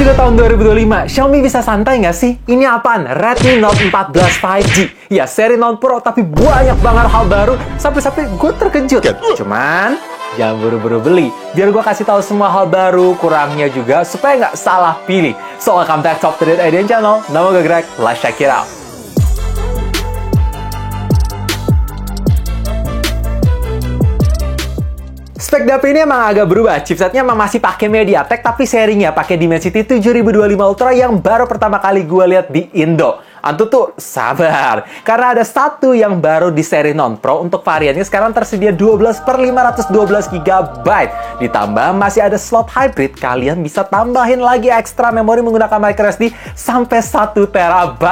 Udah tahun 2025, Xiaomi bisa santai nggak sih? Ini apaan? Redmi Note 14 5G. Ya, seri non Pro, tapi banyak banget hal baru. Sampai-sampai gue terkejut. Cuman, jangan buru-buru beli. Biar gue kasih tahu semua hal baru, kurangnya juga, supaya nggak salah pilih. So, welcome back to Top Trade Idea Channel. Nama gue Greg, let's check it out. Spek DP ini emang agak berubah, chipsetnya emang masih pakai MediaTek, tapi serinya pakai Dimensity 7025 Ultra yang baru pertama kali gue lihat di Indo. Antu tuh sabar, karena ada satu yang baru di seri non-Pro. Untuk variannya sekarang tersedia 12/512 GB. Ditambah masih ada slot hybrid, kalian bisa tambahin lagi ekstra memori menggunakan microSD sampai 1 TB.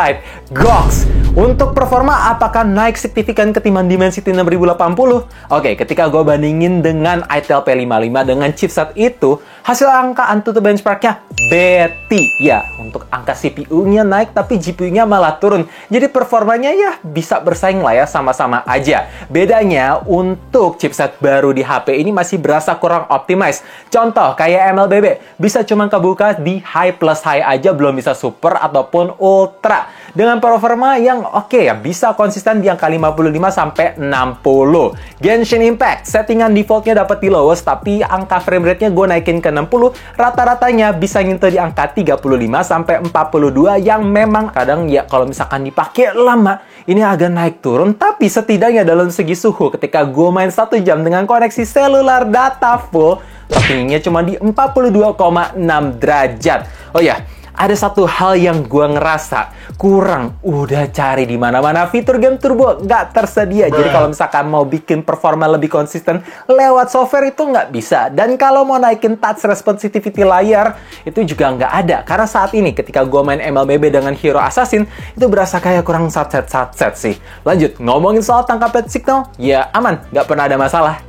Goks! Untuk performa, apakah naik signifikan ketimbang Dimensity 6080? Oke, ketika gue bandingin dengan Itel P55 dengan chipset itu, hasil angka Antutu benchmarknya BT. Ya, untuk angka CPU-nya naik, tapi GPU-nya malah turun. Jadi performanya ya bisa bersaing lah ya, sama-sama aja. Bedanya, untuk chipset baru di HP ini masih berasa kurang optimize. Contoh, kayak MLBB, bisa cuma kebuka di high plus high aja, belum bisa super ataupun ultra. Dengan performa yang oke ya, bisa konsisten di angka 55 sampai 60. Genshin Impact, settingan defaultnya dapat di lowest, tapi angka frame rate-nya gue naikin ke 60, rata-ratanya bisa nyentuh di angka 35 sampai 42 yang memang kadang ya kalau misalkan dipakai lama, ini agak naik turun, tapi setidaknya dalam segi suhu ketika gue main 1 jam dengan koneksi seluler data full, toppingnya cuma di 42,6 derajat. Oh ya, ada satu hal yang gue ngerasa kurang, udah cari di mana-mana, fitur game turbo nggak tersedia. Jadi kalau misalkan mau bikin performa lebih konsisten lewat software itu nggak bisa. Dan kalau mau naikin touch sensitivity layar itu juga nggak ada. Karena saat ini ketika gue main MLBB dengan Hero Assassin itu berasa kayak kurang satset sih. Lanjut, ngomongin soal tangkap signal, ya aman, nggak pernah ada masalah.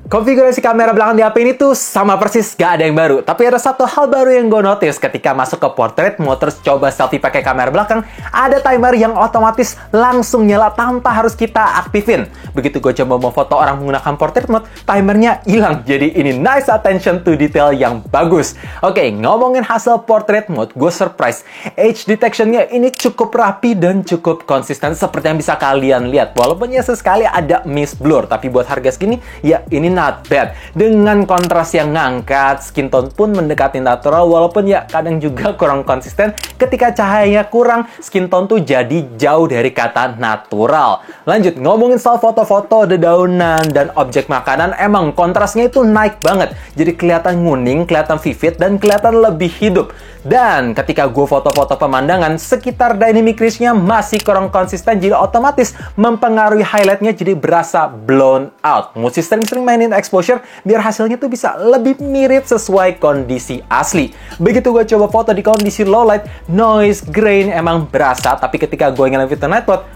Konfigurasi kamera belakang di HP ini tuh sama persis, gak ada yang baru. Tapi ada satu hal baru yang gue notice ketika masuk ke portrait mode terus coba selfie pakai kamera belakang, ada timer yang otomatis langsung nyala tanpa harus kita aktifin. Begitu gue coba mau foto orang menggunakan portrait mode, timernya hilang. Jadi ini nice attention to detail yang bagus. Oke, ngomongin hasil portrait mode, gue surprise. Age detection-nya ini cukup rapi dan cukup konsisten seperti yang bisa kalian lihat. Walaupun ya sesekali ada miss blur, tapi buat harga segini, ya ini not bad. Dengan kontras yang ngangkat, skin tone pun mendekati natural, walaupun ya kadang juga kurang konsisten. Ketika cahayanya kurang, skin tone tuh jadi jauh dari kata natural. Lanjut, ngomongin soal foto-foto, dedaunan, dan objek makanan, emang kontrasnya itu naik banget. Jadi kelihatan nguning, kelihatan vivid, dan kelihatan lebih hidup. Dan ketika gue foto-foto pemandangan, sekitar dynamic range-nya masih kurang konsisten, jadi otomatis mempengaruhi highlight-nya jadi berasa blown out. Mesti sering-sering mainin exposure biar hasilnya tuh bisa lebih mirip sesuai kondisi asli. Begitu gue coba foto di kondisi low light, noise grain emang berasa, tapi ketika gue nyalain fitur night mode,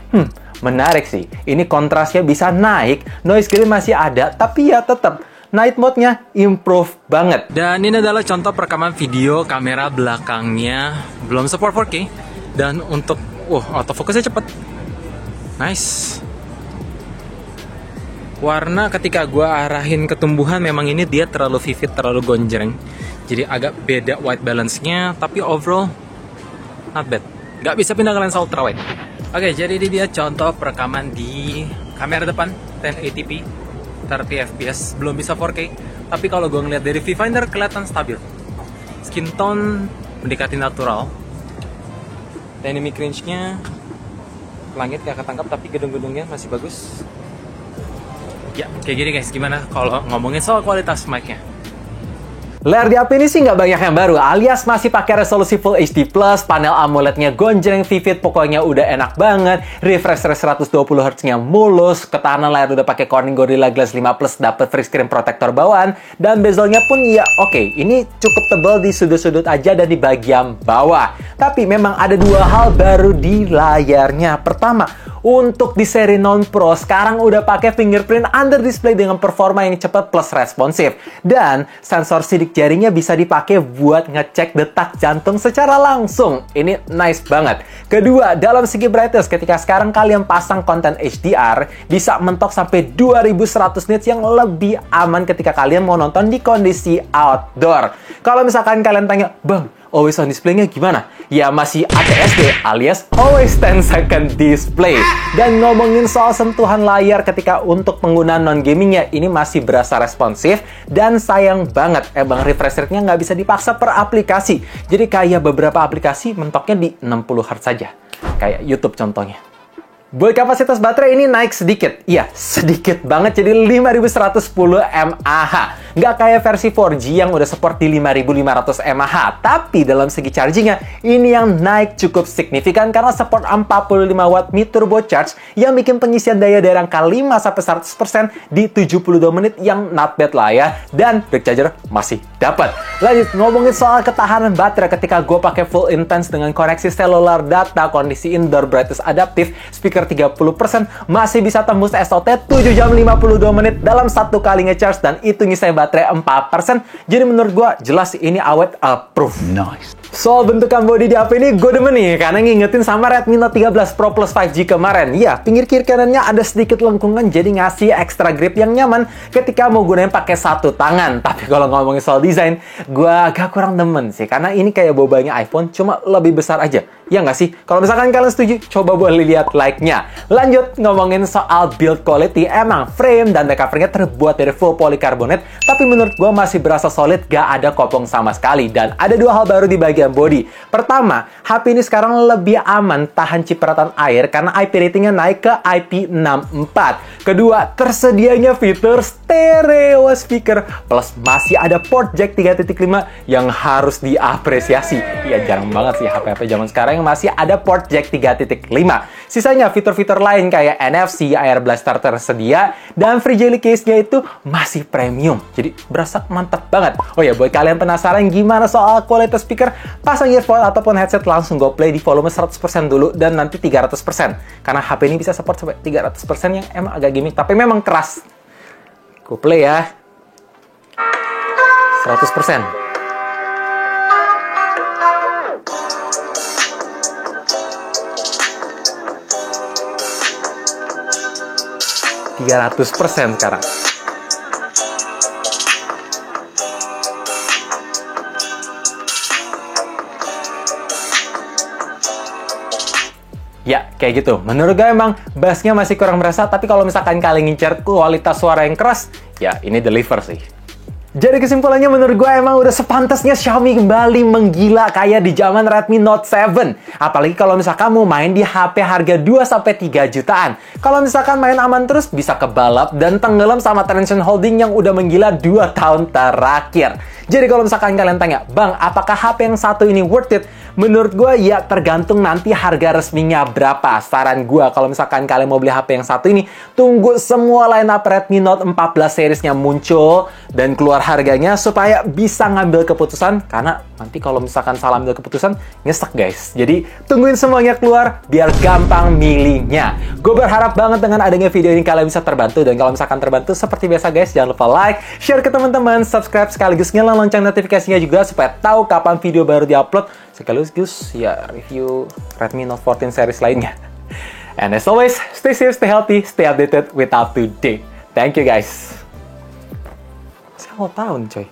menarik sih. Ini kontrasnya bisa naik, noise grain masih ada, tapi ya tetap night mode-nya improve banget. Dan ini adalah contoh perekaman video kamera belakangnya. Belum support 4K. Dan untuk, autofocusnya cepet. Nice. Warna ketika gue arahin ke tumbuhan, memang ini dia terlalu vivid, terlalu gonjreng. Jadi agak beda white balance-nya. Tapi overall, not bad. Gak bisa pindah ke lensa ultra wide. Oke, jadi ini dia contoh perekaman di kamera depan 1080p. 30 fps, belum bisa 4K, tapi kalau gue ngeliat dari viewfinder kelihatan stabil. Skin tone mendekati natural. Dynamic range-nya langit gak ketangkap, tapi gedung-gedungnya masih bagus. Ya, kayak gini guys, gimana kalau ngomongin soal kualitas mic-nya? Layar di HP ini sih nggak banyak yang baru, alias masih pakai resolusi Full HD+, panel AMOLED-nya gonjreng vivid, pokoknya udah enak banget, refresh rate 120 Hz-nya mulus, ketahanan layar udah pakai Corning Gorilla Glass 5 Plus, dapet free screen protector bawaan, dan bezelnya pun ya oke, ini cukup tebal di sudut-sudut aja dan di bagian bawah. Tapi memang ada dua hal baru di layarnya. Pertama, untuk di seri non-Pro sekarang udah pakai fingerprint under display dengan performa yang cepat plus responsif. Dan sensor sidik sidik jarinya bisa dipakai buat ngecek detak jantung secara langsung. Ini nice banget. Kedua, dalam segi brightness, ketika sekarang kalian pasang konten HDR, bisa mentok sampai 2100 nits yang lebih aman ketika kalian mau nonton di kondisi outdoor. Kalau misalkan kalian tanya, Bang, always on display-nya gimana? Ya masih ATSD alias always 10 second display. Dan ngomongin soal sentuhan layar ketika untuk penggunaan non-gamingnya, ini masih berasa responsif. Dan sayang banget, emang refresh rate-nya nggak bisa dipaksa per aplikasi. Jadi kayak beberapa aplikasi mentoknya di 60 Hz saja. Kayak YouTube contohnya. Buat kapasitas baterai ini naik sedikit. Iya, sedikit banget, jadi 5110 mAh. Nggak kayak versi 4G yang udah support di 5500 mAh. Tapi dalam segi chargingnya, ini yang naik cukup signifikan karena support 45 watt mid turbo charge yang bikin pengisian daya dari angka 5-100% di 72 menit yang not bad lah ya. Dan quick charger masih dapat. Lanjut, ngomongin soal ketahanan baterai ketika gue pakai full intense dengan koneksi seluler data, kondisi indoor, brightness adaptif, speaker 30%, masih bisa tembus SOT 7 jam 52 menit dalam satu kali ngecharge dan itu ngisi baterai 4%. Jadi menurut gua jelas ini awet proof. Nice. Soal bentukan bodi di HP ini gue demen nih karena ngingetin sama Redmi Note 13 Pro Plus 5G kemarin. Ya, pinggir kiri kanannya ada sedikit lengkungan jadi ngasih extra grip yang nyaman ketika mau gunain pakai satu tangan. Tapi kalau ngomongin soal desain, gue agak kurang demen sih karena ini kayak bobanya iPhone cuma lebih besar aja. Ya nggak sih? Kalau misalkan kalian setuju, coba boleh lihat like-nya. Lanjut, ngomongin soal build quality, emang frame dan back covernya terbuat dari full polycarbonate, tapi menurut gue masih berasa solid, gak ada kopong sama sekali. Dan ada dua hal baru di bagian body. Pertama, HP ini sekarang lebih aman tahan cipratan air karena IP ratingnya naik ke IP64. Kedua, tersedianya fitur stereo speaker, plus masih ada port jack 3.5 yang harus diapresiasi. Ya jarang banget sih HP-HP zaman sekarang yang masih ada port jack 3.5. Sisanya fitur-fitur lain kayak NFC, Air Blaster tersedia, dan free jelly case-nya itu masih premium. Jadi berasa mantap banget. Oh ya, buat kalian penasaran gimana soal kualitas speaker, pasang earphone ataupun headset langsung go play di volume 100% dulu dan nanti 300%. Karena HP ini bisa support sampai 300% yang emang agak gimmick, tapi memang keras. Go play ya. 100%. %, sekarang. Ya, kayak gitu. Menurut gue emang bassnya masih kurang berasa, tapi kalau misalkan kalian ngincer kualitas suara yang keras, ya ini deliver sih. Jadi kesimpulannya menurut gue emang udah sepantasnya Xiaomi kembali menggila kayak di zaman Redmi Note 7. Apalagi kalau misalkan mau main di HP harga 2-3 jutaan. Kalau misalkan main aman terus bisa kebalap dan tenggelam sama tension holding yang udah menggila 2 tahun terakhir. Jadi kalau misalkan kalian tanya, Bang, apakah HP yang satu ini worth it? Menurut gue ya tergantung nanti harga resminya berapa. Saran gue kalau misalkan kalian mau beli HP yang satu ini, tunggu semua line up Redmi Note 14 seriesnya muncul dan keluar harganya supaya bisa ngambil keputusan. Karena nanti kalau misalkan salah ambil keputusan, nyesek guys. Jadi tungguin semuanya keluar biar gampang milihnya. Gue berharap banget dengan adanya video ini kalian bisa terbantu. Dan kalau misalkan terbantu seperti biasa guys, jangan lupa like, share ke teman-teman, subscribe sekaligus nyalain lonceng notifikasinya juga supaya tahu kapan video baru diupload. Sekaligus ya review Redmi Note 14 series lainnya. And as always, stay safe, stay healthy, stay updated with up to date. Thank you guys. Masih awal tahun coy.